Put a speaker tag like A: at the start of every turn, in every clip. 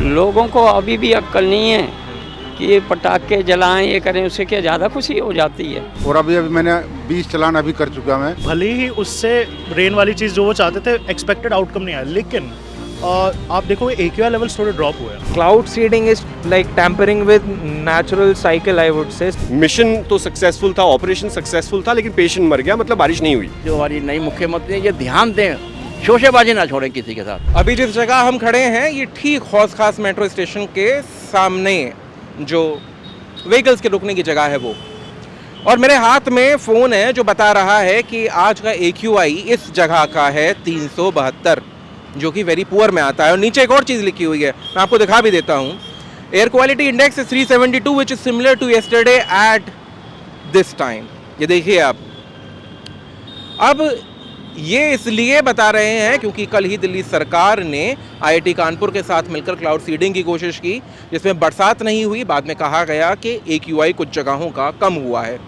A: लोगों को अभी भी अक्ल नहीं है कि ये पटाखे जलाएं, ये करें, उससे क्या ज़्यादा खुशी हो जाती है।
B: और अभी मैंने 20 चालान अभी कर चुका मैं।
C: भले ही उससे रेन वाली चीज़ जो वो चाहते थे एक्सपेक्टेड आउटकम नहीं आया, लेकिन आप देखो AQI लेवल्स थोड़े ड्रॉप हुए हैं।
D: Cloud seeding is like tampering with natural cycle, I would say.
E: Mission तो सक्सेसफुल था, ऑपरेशन सक्सेसफुल था, लेकिन पेशेंट मर गया, मतलब बारिश नहीं हुई।
F: जो हमारी नई मुख्यमंत्री है ये ध्यान दें, शोशेबाजी ना छोड़ें किसी के साथ।
G: अभी जिस जगह हम खड़े हैं ये ठीक हौस खास मेट्रो स्टेशन के सामने जो व्हीकल्स के रुकने की जगह है वो, और मेरे हाथ में फ़ोन है जो बता रहा है कि आज का AQI इस जगह का है 372, जो कि वेरी पुअर में आता है। और नीचे एक और चीज़ लिखी हुई है, मैं आपको दिखा भी देता हूँ। Air quality index is 372 which is similar to yesterday at this time. ये देखिए आप। अब ये इसलिए बता रहे हैं क्योंकि कल ही दिल्ली सरकार ने IIT कानपुर के साथ मिलकर क्लाउड सीडिंग की कोशिश की, जिसमें बरसात नहीं हुई। बाद में कहा गया कि AQI कुछ जगहों का कम हुआ है।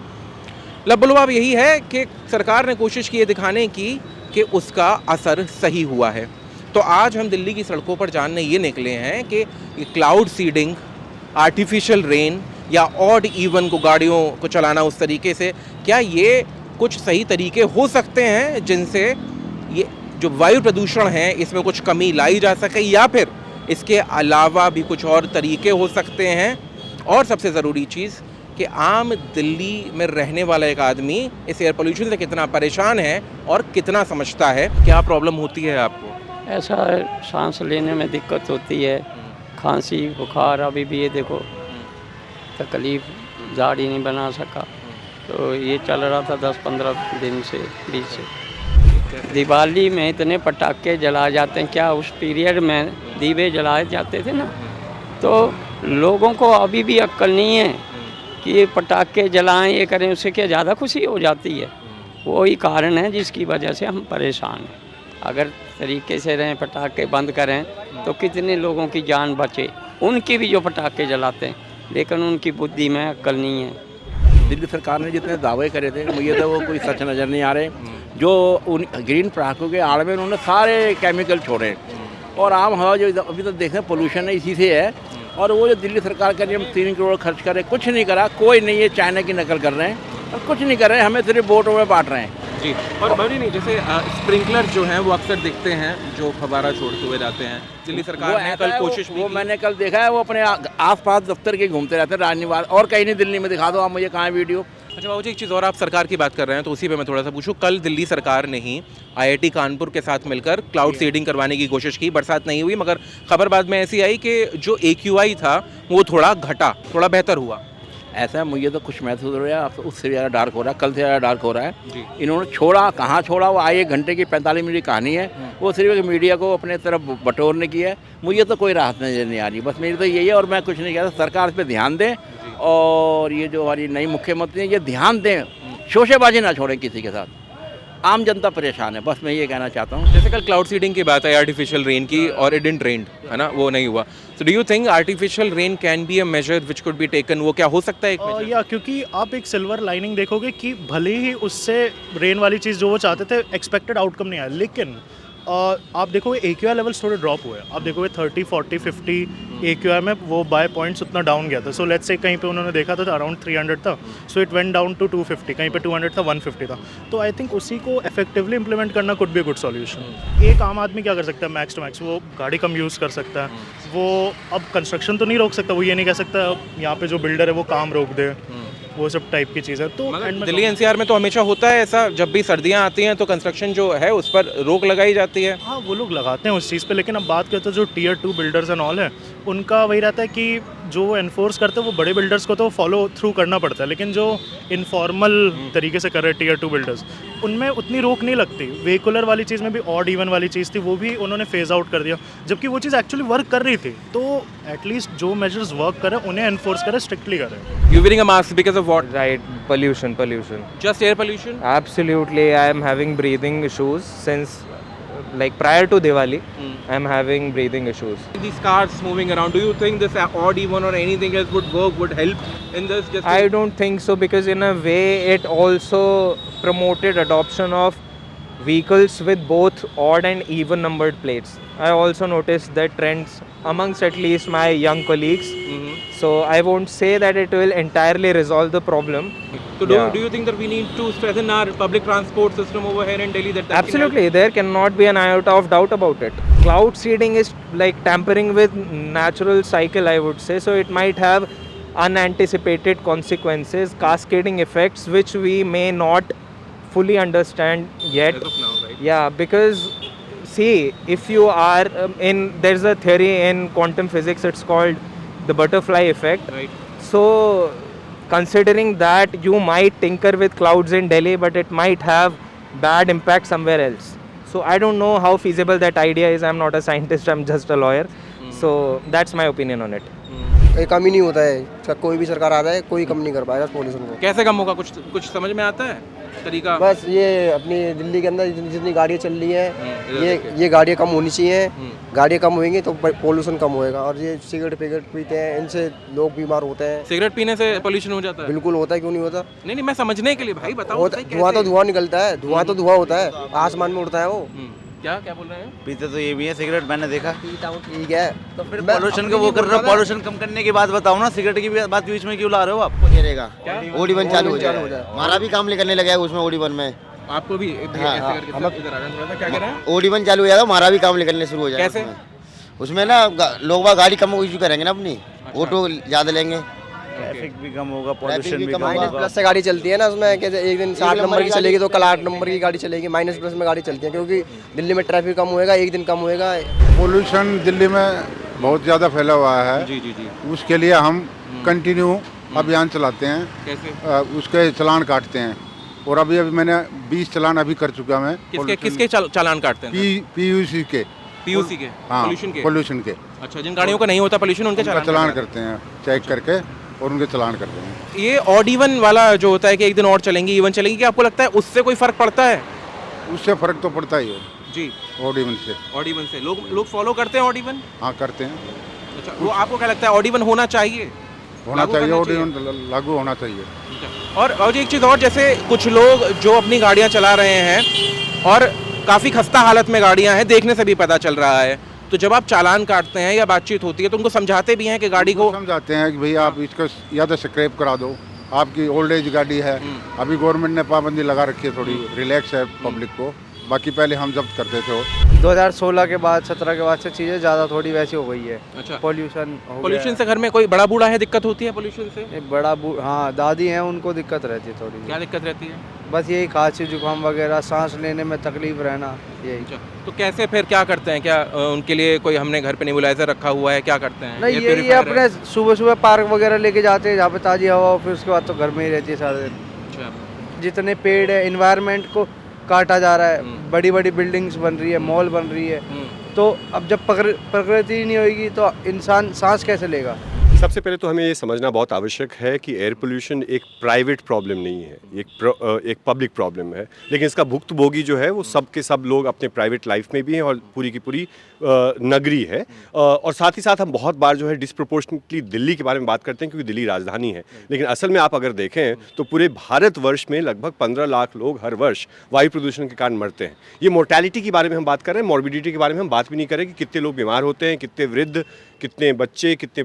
G: लबुलबाब यही है कि सरकार ने कोशिश की है दिखाने की कि उसका असर सही हुआ है। तो आज हम दिल्ली की सड़कों पर जानने ये निकले हैं कि क्लाउड सीडिंग, आर्टिफिशियल रेन या ऑड इवन को गाड़ियों को चलाना उस तरीके से, क्या ये कुछ सही तरीके हो सकते हैं जिनसे ये जो वायु प्रदूषण है इसमें कुछ कमी लाई जा सके, या फिर इसके अलावा भी कुछ और तरीके हो सकते हैं। और सबसे ज़रूरी चीज़ कि आम दिल्ली में रहने वाला एक आदमी इस एयर पोल्यूशन से कितना परेशान है और कितना समझता है। क्या प्रॉब्लम होती है आपको?
A: ऐसा सांस लेने में दिक्कत होती है, खांसी बुखार। अभी भी ये देखो तकलीफ़, दाढ़ी नहीं बना सका, तो ये चल रहा था 10-15 दिन से, 20 से। दिवाली में इतने पटाखे जलाए जाते हैं, क्या उस पीरियड में दीवे जलाए जाते थे ना, तो लोगों को अभी भी अक्ल नहीं है कि ये पटाखे जलाएं, ये करें, उससे क्या ज़्यादा खुशी हो जाती है। वही कारण है जिसकी वजह से हम परेशान हैं। अगर तरीके से रहें, पटाखे बंद करें तो कितने लोगों की जान बचे। उनकी भी जो पटाखे जलाते हैं, लेकिन उनकी बुद्धि में अक्ल नहीं है।
F: दिल्ली सरकार ने जितने दावे करे थे मुझे तो वो कोई सच नज़र नहीं आ रहे। जो उन ग्रीन पटाखों के आड़ में उन्होंने सारे केमिकल छोड़े, और आम हवा जो अभी तो देखें पोल्यूशन है इसी से है। और वो जो दिल्ली सरकार का नियम 3 करोड़ खर्च करे, कुछ नहीं करा, कोई नहीं, ये चाइना की नकल कर रहे हैं और कुछ नहीं कर रहे हैं, हमें सिर्फ वोटों में बांट रहे हैं
G: जी। और बड़ी नहीं, जैसे स्प्रिंकलर जो हैं वो अक्सर दिखते हैं जो फव्वारा छोड़ते हुए जाते हैं। दिल्ली सरकार ने कल कोशिश भी
F: वो
G: की।
F: मैंने कल देखा है, वो अपने आसपास दफ्तर के घूमते रहते हैं राजनिवास, और कहीं नहीं दिल्ली में। दिखा दो आप मुझे कहाँ है वीडियो।
G: अच्छा बाबू जी, एक चीज़ और, आप सरकार की बात कर रहे हैं तो उसी पे मैं थोड़ा सा पूछूं। कल दिल्ली सरकार ने ही IIT कानपुर के साथ मिलकर क्लाउड सीडिंग करवाने की कोशिश की, बरसात नहीं हुई, मगर खबर बाद में ऐसी आई कि जो AQI था वो थोड़ा घटा, थोड़ा बेहतर हुआ।
F: ऐसा है, मुझे तो कुछ महसूस हो रहा है, अब तो उससे ज़्यादा डार्क हो रहा है, कल से ज़्यादा डार्क हो रहा है
G: जी।
F: इन्होंने छोड़ा, कहाँ छोड़ा, वो आए 1 घंटे की 45 मिनट की कहानी है। वो सिर्फ एक मीडिया को अपने तरफ बटोरने की है। मुझे तो कोई राहत नजर नहीं आ रही, बस मेरी तो यही है। और मैं कुछ नहीं कहता, सरकार इस पर ध्यान दें, और ये जो हमारी नई मुख्यमंत्री है ये ध्यान दें, शोशेबाजी ना छोड़ें किसी के साथ। आम जनता परेशान है, बस मैं ये कहना चाहता हूँ।
G: जैसे कल क्लाउड सीडिंग की बात है, आर्टिफिशियल रेन की, और इट डिडंट रेन, है ना, वो नहीं हुआ। So do you think artificial rain can be a measure which could be taken? वो क्या हो सकता है एक measure?
C: या क्योंकि आप एक सिल्वर लाइनिंग देखोगे कि भले ही उससे रेन वाली चीज़ जो वो चाहते थे एक्सपेक्टेड आउटकम नहीं आया, लेकिन आप देखोगे AQI लेवल्स थोड़े ड्रॉप हुए। आप देखोगे 30, 40, 50 AQI में वो बाय पॉइंट्स उतना डाउन गया था। सो लेट्स से कहीं पे उन्होंने देखा था अराउंड 300 था, so it went down to 250, कहीं पे 200 था, 150 था। तो आई थिंक उसी को इफेक्टिवली इंप्लीमेंट करना कुड बी गुड सॉल्यूशन। एक आम आदमी क्या कर सकता है, मैक्स टू मैक्स वो गाड़ी कम यूज़ कर सकता है। वो अब कंस्ट्रक्शन तो नहीं रोक सकता, वो ये नहीं कह सकता यहाँ पे जो बिल्डर है वो काम रोक दे, वो सब टाइप की चीज़ है। तो
G: दिल्ली NCR में तो हमेशा होता है ऐसा, जब भी सर्दियाँ आती हैं तो कंस्ट्रक्शन जो है उस पर रोक लगाई जाती है।
C: हाँ, वो लोग लगाते हैं उस चीज़ पे, लेकिन अब बात करते हैं जो Tier 2 बिल्डर्स एंड ऑल है, उनका वही रहता है कि जो वो एनफोर्स करते हैं वो बड़े बिल्डर्स को तो फॉलो थ्रू करना पड़ता है, लेकिन जो इनफॉर्मल तरीके से कर रहे Tier 2 बिल्डर्स, उनमें उतनी रोक नहीं लगती। वेहिकुलर वाली चीज़ में भी ऑड इवन वाली चीज़ थी, वो भी उन्होंने फेज आउट कर दिया, जबकि वो चीज़ एक्चुअली वर्क कर रही थी। तो एटलीस्ट जो मेजर्स वर्क करें उन्हें एनफोर्स करें, स्ट्रिक्टली करें।
G: You wearing a mask because of what?
D: Right, pollution.
G: Just air pollution?
D: Absolutely, I am having breathing issues since like prior to Diwali. I am having breathing issues.
G: These cars moving around, do you think this odd even or anything else would work, would help in this? Just
D: I don't think so, because in a way it also promoted adoption of vehicles with both odd and even numbered plates. I also noticed that trends amongst at least my young colleagues. So I won't say that it will entirely resolve the problem.
G: So do you think that we need to strengthen our public transport system over here in Delhi? That can
D: Absolutely, there cannot be an iota of doubt about it. Cloud seeding is like tampering with natural cycle, I would say. So it might have unanticipated consequences, cascading effects, which we may not fully understand yet.
G: As of now, right?
D: Yeah, because see, if you are there's a theory in quantum physics, it's called the butterfly effect.
G: Right.
D: So, considering that you might tinker with clouds in Delhi, but it might have bad impact somewhere else. So, I don't know how feasible that idea is. I'm not a scientist, I'm just a lawyer. So, that's my opinion on it.
H: ये कम ही नहीं होता है, चाहे कोई भी सरकार आ जाए कोई कम नहीं कर पाएगा पोल्यूशन को।
G: कैसे कम होगा? कुछ समझ में आता है तरीका?
H: बस ये अपनी दिल्ली के अंदर जितनी गाड़ियाँ चल रही हैं, ये गाड़ियाँ कम होनी चाहिए। गाड़ियाँ कम होंगी तो पोल्यूशन कम होएगा। और ये सिगरेट पीते हैं, इनसे लोग बीमार होते हैं।
G: सिगरेट पीने से पोल्यूशन हो जाता है?
H: बिल्कुल होता है, क्यों नहीं होता?
G: नहीं, मैं समझने के लिए भाई बताओ।
H: धुआं तो धुआं निकलता है, धुआं तो धुआं होता है, आसमान में उड़ता है वो।
G: क्या बोल रहे हैं?
I: पीते तो ये भी है सिगरेट, मैंने देखा।
H: पीता हूँ, ठीक है,
I: तो फिर पॉल्यूशन को वो कर रहे हो, पॉल्यूशन कम करने की बात बताओ ना, सिगरेट की भी बात बीच में क्यों ला रहे हो आप?
B: करेगा OD1 चालू हो जाए, हमारा भी काम निकलने लगा है उसमें OD1 में।
G: आपको भी ऐसे करके इधर आ रहा है थोड़ा सा, क्या कह रहे हैं?
B: OD1 चालू हो जाएगा, हमारा भी काम निकलने शुरू हो जाएगा।
G: कैसे?
B: उसमें ना लोग गाड़ी कम यूज करेंगे ना अपनी, ऑटो ज़्यादा लेंगे,
I: ट्रैफिक भी कम होगा, पॉल्यूशन भी कम
H: माइनस
I: होगा।
H: प्लस से गाड़ी चलती है ना उसमें, कि एक दिन 60 नंबर की चलेगी तो कल 8 नंबर की गाड़ी चलेगी, माइनस प्लस में गाड़ी चलती है, क्योंकि दिल्ली में ट्रैफिक कम होएगा, एक दिन कम होएगा।
B: पोल्यूशन दिल्ली में बहुत ज़्यादा फैला हुआ है।
G: जी।
B: उसके लिए हम कंटिन्यू अभियान चलाते हैं।
G: कैसे?
B: उसके चालान काटते हैं, और अभी मैंने 20 चालान अभी कर चुका मैं।
G: किसके चालान काटते हैं?
B: PUC के, हाँ, पोल्यूशन के।
G: अच्छा, जिन गाड़ियों का नहीं होता पोल्यूशन उनके
B: चालान करते हैं, चेक करके और उनके चालान करते हैं।
G: ये OD1 वाला जो होता है कि एक दिन और चलेंगी, इवन चलेंगी, क्या आपको लगता है उससे कोई फर्क पड़ता है?
B: उससे फर्क तो पड़ता ही है
G: जी। OD1 से लोग फॉलो करते हैं OD1?
B: हाँ, करते हैं।
G: अच्छा, वो आपको क्या लगता है OD1 होना चाहिए?
B: OD1 लागू होना चाहिए।
G: और जी एक चीज़ और, जैसे कुछ लोग जो अपनी गाड़ियाँ चला रहे हैं और काफ़ी खस्ता हालत में गाड़ियाँ हैं, देखने से भी पता चल रहा है, तो जब आप चालान काटते हैं या बातचीत होती है तो उनको समझाते भी हैं कि गाड़ी को
B: समझाते हैं कि भाई आप इसको या तो स्क्रैप करा दो, आपकी ओल्ड एज गाड़ी है। अभी गवर्नमेंट ने पाबंदी लगा रखी है, थोड़ी रिलैक्स है पब्लिक को, बाकी पहले हम जब्त करते थे।
H: 2016 के बाद 17 के बाद से चीज़ें ज़्यादा थोड़ी वैसी हो गई है।
G: अच्छा,
H: पोल्यूशन
G: से घर में कोई बड़ा बूढ़ा है, दिक्कत होती है पोल्यूशन से?
H: हाँ, दादी हैं, उनको दिक्कत रहती है थोड़ी।
G: क्या दिक्कत रहती है?
H: बस यही खांसी जुकाम वगैरह, सांस लेने में तकलीफ रहना, यही।
G: अच्छा, तो कैसे फिर क्या करते हैं? क्या उनके लिए कोई हमने घर पे नेबुलाइजर रखा हुआ है, क्या करते हैं?
H: नहीं, ये अपने सुबह पार्क वगैरह लेके जाते हैं जहाँ पे ताज़ी हवा, फिर उसके बाद तो घर में ही रहती है सारा दिन।
G: अच्छा,
H: जितने पेड़ है, इन्वायरमेंट को काटा जा रहा है, बड़ी बड़ी बिल्डिंग्स बन रही है, मॉल बन रही है, तो अब जब प्रकृति नहीं होगी तो इंसान सांस कैसे लेगा?
E: सबसे पहले तो हमें ये समझना बहुत आवश्यक है कि एयर पोल्यूशन एक प्राइवेट प्रॉब्लम नहीं है, एक पब्लिक प्रॉब्लम है। लेकिन इसका भुक्तभोगी जो है वो सब के सब लोग अपने प्राइवेट लाइफ में भी हैं, और पूरी की पूरी नगरी है। और साथ ही साथ हम बहुत बार जो है डिस्प्रोपोर्शनेटली दिल्ली के बारे में बात करते हैं, क्योंकि दिल्ली राजधानी है। लेकिन असल में आप अगर देखें तो पूरे भारतवर्ष में लगभग 15 लाख लोग हर वर्ष वायु प्रदूषण के कारण मरते हैं। ये मोर्टेलिटी के बारे में हम बात कर रहे हैं, मॉर्बिडिटी के बारे में हम बात भी नहीं करें कि कितने लोग बीमार होते हैं, कितने वृद्ध, कितने बच्चे, कितने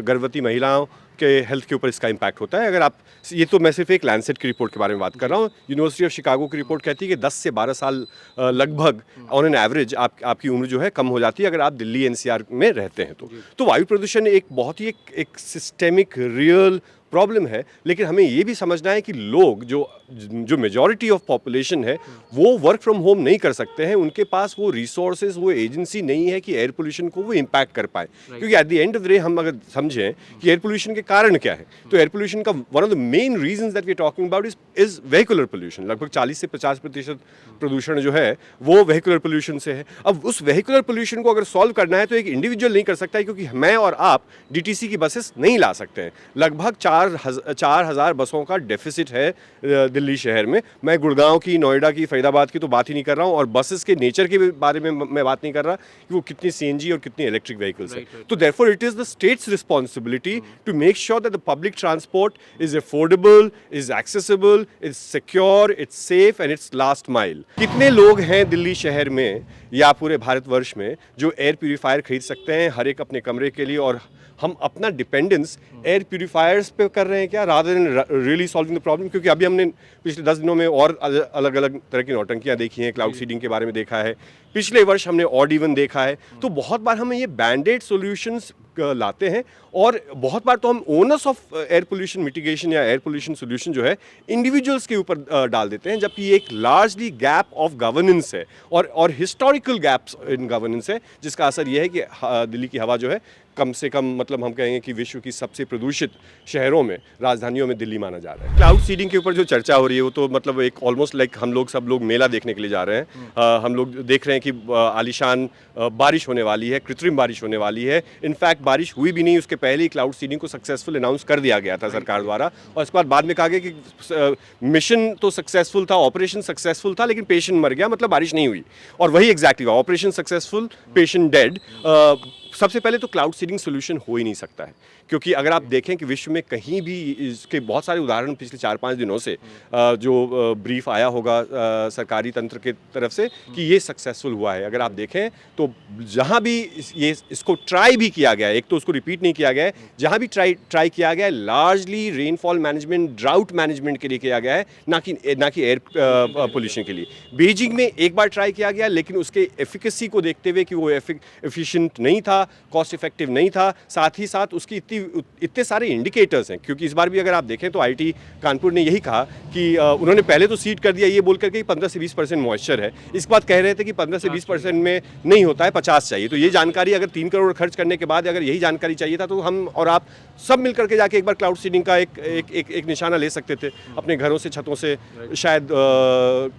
E: गर्भवती महिलाओं के हेल्थ के ऊपर इसका इम्पैक्ट होता है। अगर आप, ये तो मैं सिर्फ एक लैंसेट की रिपोर्ट के बारे में बात कर रहा हूँ। यूनिवर्सिटी ऑफ शिकागो की रिपोर्ट कहती है कि 10 से 12 साल लगभग ऑन एन एवरेज आपकी उम्र जो है कम हो जाती है अगर आप दिल्ली NCR में रहते हैं तो वायु प्रदूषण एक बहुत ही एक सिस्टेमिक रियल प्रॉब्लम है। लेकिन हमें ये भी समझना है कि लोग जो मेजॉरिटी ऑफ पॉपुलेशन है वो वर्क फ्रॉम होम नहीं कर सकते हैं, उनके पास वो रिसोर्सेज, वो एजेंसी नहीं है कि एयर पोल्यूशन को वो इम्पैक्ट कर पाए। क्योंकि at the end of the day हम अगर समझें कि एयर पोल्यूशन के कारण क्या है, तो एयर पोल्यूशन का one of the main reasons that we are talking about is vehicular pollution. लगभग 40 से 50% प्रदूषण जो है वो वेहिकुलर पोल्यूशन से है। अब उस वेहिकुलर पोल्यूशन को अगर सॉल्व करना है तो एक इंडिविजुअल नहीं कर सकता है, क्योंकि मैं और आप DTC की बसेस नहीं ला सकते हैं। लगभग 4 4,000 बसों का डेफिसिट है दिल्ली शहर में। मैं गुड़गांव की, नोएडा की, फरीदाबाद की तो बात ही नहीं कर रहा हूँ, और बसेस के नेचर के बारे में मैं बात नहीं कर रहा कि वो कितनी सीएनजी और कितनी इलेक्ट्रिक व्हीकल्स हैं। तो therefore it is the state's responsibility to make sure that the public transport is affordable, is accessible, is secure, it's safe and it's last mile. कितने लोग हैं दिल्ली शहर में या पूरे भारतवर्ष में जो एयर प्यूरीफायर खरीद सकते हैं हर एक अपने कमरे के लिए, और हम अपना डिपेंडेंस एयर प्यूरीफायर्स पे कर रहे हैं क्या, rather than really solving the problem? क्योंकि अभी हमने पिछले 10 दिनों में और अलग अलग तरह की नौटंकियां देखी हैं, क्लाउड सीडिंग के बारे में देखा है, पिछले वर्ष हमने ऑड इवन देखा है। तो बहुत बार हमें ये बैंडेड सॉल्यूशंस लाते हैं, और बहुत बार तो हम owners of air pollution mitigation या एयर पोल्यूशन सोल्यूशन जो है इंडिविजुअल्स के ऊपर डाल देते हैं, जबकि ये एक लार्जली गैप ऑफ गवर्नेंस है और हिस्टोरिकल गैप्स इन गवर्नेंस है, जिसका असर ये है कि दिल्ली की हवा जो है कम से कम, मतलब हम कहेंगे कि विश्व की सबसे प्रदूषित शहरों में, राजधानियों में दिल्ली माना जा रहा है। क्लाउड सीडिंग के ऊपर जो चर्चा हो रही है वो तो मतलब एक ऑलमोस्ट लाइक हम सब लोग मेला देखने के लिए जा रहे हैं। हम लोग देख रहे हैं कि आलीशान बारिश होने वाली है, कृत्रिम बारिश होने वाली है। इनफैक्ट बारिश हुई भी नहीं, उसके पहले ही क्लाउड सीडिंग को सक्सेसफुल अनाउंस कर दिया गया था सरकार द्वारा, और इसके बाद में कहा गया कि मिशन तो सक्सेसफुल था, ऑपरेशन सक्सेसफुल था, लेकिन पेशेंट मर गया, मतलब बारिश नहीं हुई। और वही एग्जैक्टली हुआ, ऑपरेशन सक्सेसफुल, पेशेंट डेड। सबसे पहले तो क्लाउड सीडिंग सोल्यूशन हो ही नहीं सकता है, क्योंकि अगर आप देखें कि विश्व में कहीं भी इसके बहुत सारे उदाहरण पिछले 4-5 दिनों से जो ब्रीफ आया होगा सरकारी तंत्र के तरफ से कि ये सक्सेसफुल हुआ है, अगर आप देखें तो जहाँ भी इसको ट्राई भी किया गया है, एक तो उसको रिपीट नहीं किया गया है, जहाँ भी ट्राई किया गया है largely rainfall management, drought management के लिए किया गया है, ना कि एयर पोल्यूशन के लिए। बीजिंग में एक बार ट्राई किया गया, लेकिन उसके एफिकेसी को देखते हुए कि वो एफिशिएंट नहीं था, कॉस्ट इफेक्टिव नहीं था, साथ ही साथ उसकी इतने सारे इंडिकेटर्स हैं। क्योंकि इस बार भी अगर आप देखें तो आईटी कानपुर ने यही कहा कि उन्होंने पहले तो सीड कर दिया ये बोल करके 15 से 20% मॉइस्चर है, इसके बाद कह रहे थे कि 15 से 20% में नहीं होता है, 50 चाहिए। तो ये जानकारी अगर 3 करोड़ खर्च करने के बाद अगर यही जानकारी चाहिए था, तो हम और आप सब मिल करके जाके एक बार क्लाउड सीडिंग का एक निशाना ले सकते थे, अपने घरों से, छतों से शायद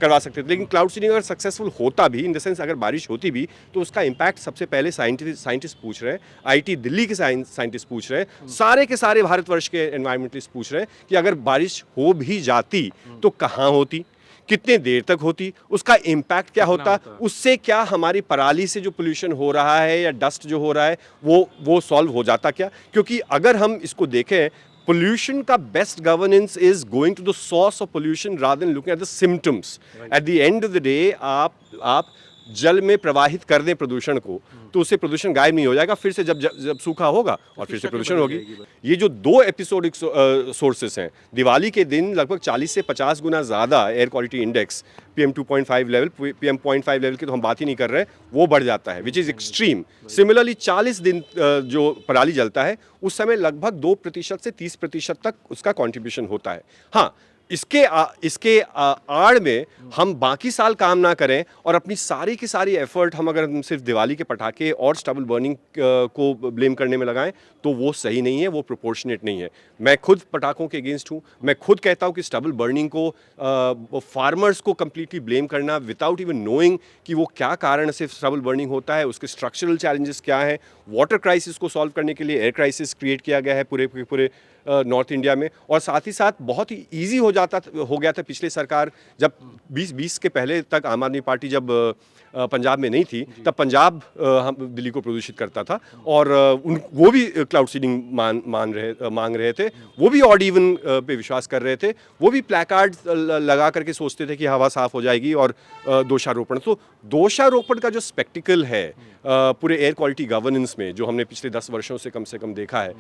E: करवा सकते थे। लेकिन क्लाउड सीडिंग अगर सक्सेसफुल होता भी, इन द सेंस अगर बारिश होती भी, तो उसका इम्पैक्ट सबसे पहले साइंटिस्ट पूछ रहे हैं, आईटी दिल्ली के साइंटिस्ट पूछ रहे हैं, सारे के सारे भारतवर्ष के एनवायरमेंटलिस्ट पूछ रहे हैं कि अगर बारिश हो भी जाती तो कहाँ होती, कितने देर तक होती, उसका इम्पैक्ट क्या होता, उससे क्या हमारी पराली से जो पोल्यूशन हो रहा है या डस्ट जो हो रहा है वो सॉल्व हो जाता क्या? क्योंकि अगर हम इसको देखें, pollution का best governance is going to the source of pollution rather than looking at the symptoms. At the end of the day, आप जल में प्रवाहित कर दें प्रदूषण को, तो उससे प्रदूषण गायब नहीं हो जाएगा, फिर से जब सूखा होगा और फिर से प्रदूषण होगी। ये जो 2 एपिसोडिक सोर्सेस हैं, दिवाली के दिन लगभग 40 से 50 गुना ज़्यादा air quality index PM 2.5 level, PM 0.5 level की तो हम बात ही नहीं कर रहे, वो बढ़ जाता है, विच इज़ एक्सट्रीम। सिमिलरली 40 दिन जो पराली जलता है, उस समय लगभग 2% से 30% तक उसका कॉन्ट्रीब्यूशन होता है। हाँ, इसके आड़ में हम बाकी साल काम ना करें और अपनी सारी की सारी एफर्ट हम अगर सिर्फ दिवाली के पटाखे और स्टबल बर्निंग को ब्लेम करने में लगाएं, तो वो सही नहीं है, वो प्रोपोर्शनेट नहीं है। मैं खुद पटाखों के अगेंस्ट हूँ, मैं खुद कहता हूँ कि स्टबल बर्निंग को फार्मर्स को कम्प्लीटली ब्लेम करना विदाउट इवन नोइंग कि वो क्या कारण से स्टबल बर्निंग होता है, उसके स्ट्रक्चरल चैलेंजेस क्या हैं। वाटर क्राइसिस को सॉल्व करने के लिए एयर क्राइसिस क्रिएट किया गया है पूरे नॉर्थ इंडिया में, और साथ ही साथ बहुत ही ईजी हो गया था पिछले सरकार जब 2020 के पहले तक आम आदमी पार्टी जब पंजाब में नहीं थी, तब पंजाब हम दिल्ली को प्रदूषित करता था, और वो भी क्लाउड सीडिंग मांग रहे थे, वो भी ऑड इवन पे विश्वास कर रहे थे, वो भी प्लैकार्ड लगा करके सोचते थे कि हवा साफ हो जाएगी, और दोषारोपण। तो दोषारोपण का जो स्पेक्टिकल है पूरे एयर क्वालिटी गवर्नेंस में, जो हमने पिछले 10 वर्षों से कम देखा है,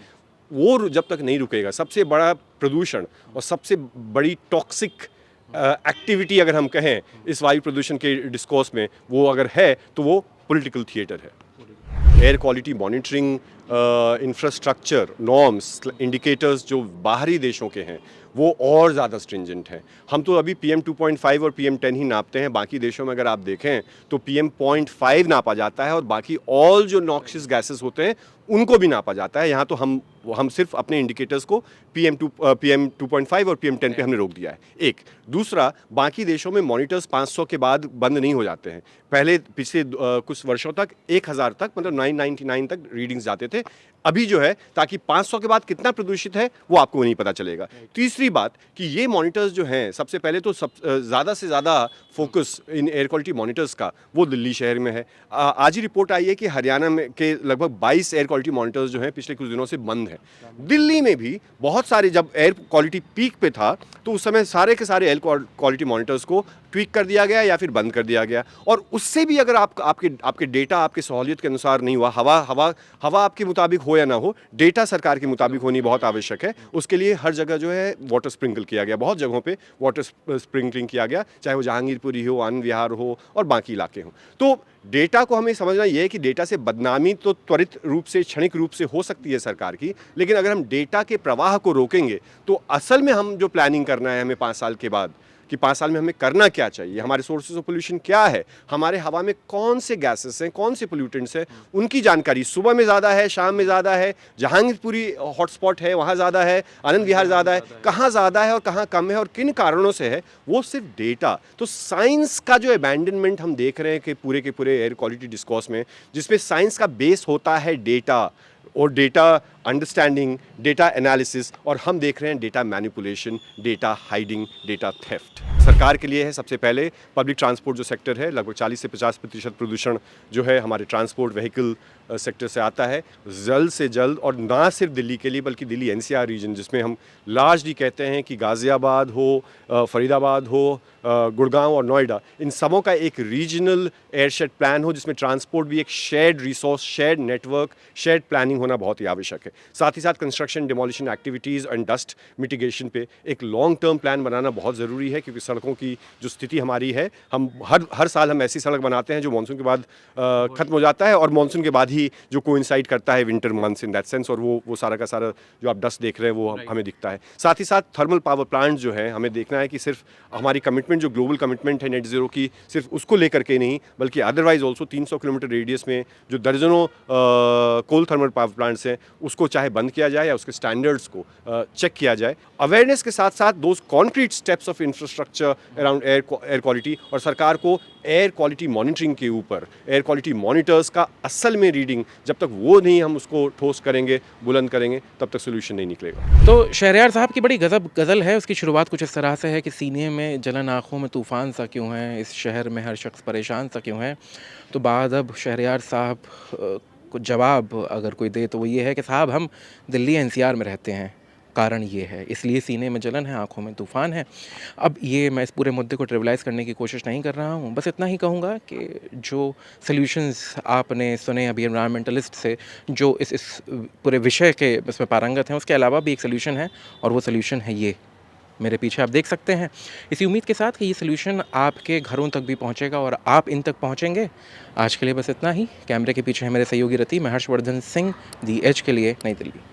E: वो जब तक नहीं रुकेगा, सबसे बड़ा प्रदूषण और सबसे बड़ी टॉक्सिक एक्टिविटी अगर हम कहें इस वायु प्रदूषण के डिस्कोर्स में, वो अगर है तो वो पॉलिटिकल थिएटर है। Air quality monitoring infrastructure, norms, indicators जो बाहरी देशों के हैं, वो और ज़्यादा स्ट्रिंजेंट हैं। हम तो अभी PM 2.5 और PM 10 ही नापते हैं, बाकी देशों में अगर आप देखें तो PM 0.5 नापा जाता है और बाकी ऑल जो नॉक्सियस गैसेस होते हैं उनको भी नापा जाता है। यहाँ तो हम सिर्फ अपने इंडिकेटर्स को PM 2.5 और PM 10 पे हमने रोक दिया है। एक दूसरा, बाकी देशों में मॉनिटर्स 500 के बाद बंद नहीं हो जाते हैं। पहले पिछले कुछ वर्षों तक 1000 तक, मतलब 999 तक रीडिंग्स जाते थे। अभी जो है, ताकि 500 के बाद कितना प्रदूषित है वो आपको नहीं पता चलेगा। तीसरी बात कि ये मॉनिटर्स जो हैं, सबसे पहले तो ज़्यादा से ज़्यादा focus in air quality monitors का वो दिल्ली शहर में है। आज ही रिपोर्ट आई है कि हरियाणा में के लगभग 22 एयर क्वालिटी मॉनिटर्स जो हैं पिछले कुछ दिनों से बंद हैं। दिल्ली में भी बहुत सारे, जब एयर क्वालिटी पीक पे था तो उस समय सारे के सारे एयर क्वालिटी मॉनिटर्स को ट्वीक कर दिया गया या फिर बंद कर दिया गया। और उससे भी अगर आपके डेटा आपके सहूलियत के अनुसार नहीं हुआ, हवा आपके मुताबिक हो या ना हो, डेटा सरकार के मुताबिक होनी बहुत आवश्यक है। उसके लिए हर जगह जो है वाटर स्प्रिंकल किया गया, बहुत जगहों पे वाटर स्प्रिंकलिंग किया गया, चाहे वो जहांगीरपुरी हो, आनंद विहार हो और बाकी इलाके हों। तो डेटा को हमें समझना ये है कि डेटा से बदनामी तो त्वरित रूप से, क्षणिक रूप से हो सकती है सरकार की, लेकिन अगर हम डेटा के प्रवाह को रोकेंगे तो असल में हम जो प्लानिंग करना है हमें 5 साल के बाद, कि 5 साल में हमें करना क्या चाहिए, हमारे सोर्सेज ऑफ पोल्यूशन क्या है, हमारे हवा में कौन से गैसेस हैं, कौन से पोल्यूटेंट्स हैं, उनकी जानकारी सुबह में ज़्यादा है, शाम में ज़्यादा है, जहांगीरपुरी हॉटस्पॉट है वहाँ ज़्यादा है, आनंद विहार ज़्यादा है, कहाँ ज़्यादा है और कहाँ कम है और किन कारणों से है, वो सिर्फ डेटा। तो साइंस का जो अबैंडनमेंट हम देख रहे हैं कि पूरे के पूरे एयर क्वालिटी डिस्कोर्स में, जिसमें साइंस का बेस होता है डेटा और डेटा अंडरस्टैंडिंग, डेटा एनालिसिस, और हम देख रहे हैं data manipulation, data hiding, data theft. सरकार के लिए है सबसे पहले पब्लिक ट्रांसपोर्ट जो सेक्टर है, लगभग 40 से 50% प्रदूषण जो है हमारे ट्रांसपोर्ट व्हीकल सेक्टर से आता है। जल्द से जल्द, और ना सिर्फ दिल्ली के लिए बल्कि दिल्ली NCR रीजन, जिसमें हम लार्जली कहते हैं कि गाज़ियाबाद हो, फरीदाबाद हो, गुड़गांव और नोएडा, इन सबों का एक रीजनल एयरशेड प्लान हो, जिसमें ट्रांसपोर्ट भी एक shared resource, shared network, shared planning होना बहुत ही आवश्यक है। साथ ही साथ construction, demolition activities and dust mitigation पे एक लॉन्ग टर्म प्लान बनाना बहुत ज़रूरी है, क्योंकि सड़कों की जो स्थिति हमारी है, हम हर साल हम ऐसी सड़क बनाते हैं जो मानसून के बाद ख़त्म हो जाता है और मानसून के बाद ही जो कोइंसाइड करता है winter months in that sense, और वो सारा का सारा जो आप डस्ट देख रहे हैं वो हमें दिखता है। साथ ही साथ थर्मल पावर प्लांट जो है, हमें देखना है कि सिर्फ हमारी कमिटमेंट जो ग्लोबल कमिटमेंट है नेट ज़ीरो की, सिर्फ उसको लेकर के नहीं, बल्कि अदरवाइज ऑल्सो 300 किलोमीटर रेडियस में जो दर्जनों कोल थर्मल पावर प्लांट्स हैं उसको चाहे बंद किया जाए या उसके स्टैंडर्ड्स को चेक किया जाए। अवेयरनेस के साथ साथ those concrete steps of infrastructure around air quality, और सरकार को एयर क्वालिटी मॉनिटरिंग के ऊपर, एयर क्वालिटी मॉनिटर्स का असल में रीडिंग, जब तक वो नहीं हम उसको ठोस करेंगे, बुलंद करेंगे, तब तक सोल्यूशन नहीं निकलेगा।
G: तो शहरयार साहब की बड़ी गज़ल है, उसकी शुरुआत कुछ इस तरह से है कि सीने में जलन, आँखों में तूफ़ान सा क्यों है, इस शहर में हर शख्स परेशान सा क्यों है। तो बाद अब शहरयार साहब को जवाब अगर कोई दे तो वो ये है कि साहब हम दिल्ली NCR में रहते हैं, कारण ये है, इसलिए सीने में जलन है, आँखों में तूफ़ान है। अब ये मैं इस पूरे मुद्दे को ट्रिविलाइज़ करने की कोशिश नहीं कर रहा हूँ, बस इतना ही कहूँगा कि जो सॉल्यूशंस आपने सुने अभी एनवायरमेंटलिस्ट से, जो इस पूरे विषय के इसमें पारंगत हैं, उसके अलावा भी एक सॉल्यूशन है, और वो सॉल्यूशन है ये मेरे पीछे आप देख सकते हैं। इसी उम्मीद के साथ कि ये सॉल्यूशन आपके घरों तक भी पहुंचेगा और आप इन तक पहुंचेंगे। आज के लिए बस इतना ही। कैमरे के पीछे है मेरे सहयोगी रति, मैं हर्षवर्धन सिंह, दी एज के लिए, नई दिल्ली।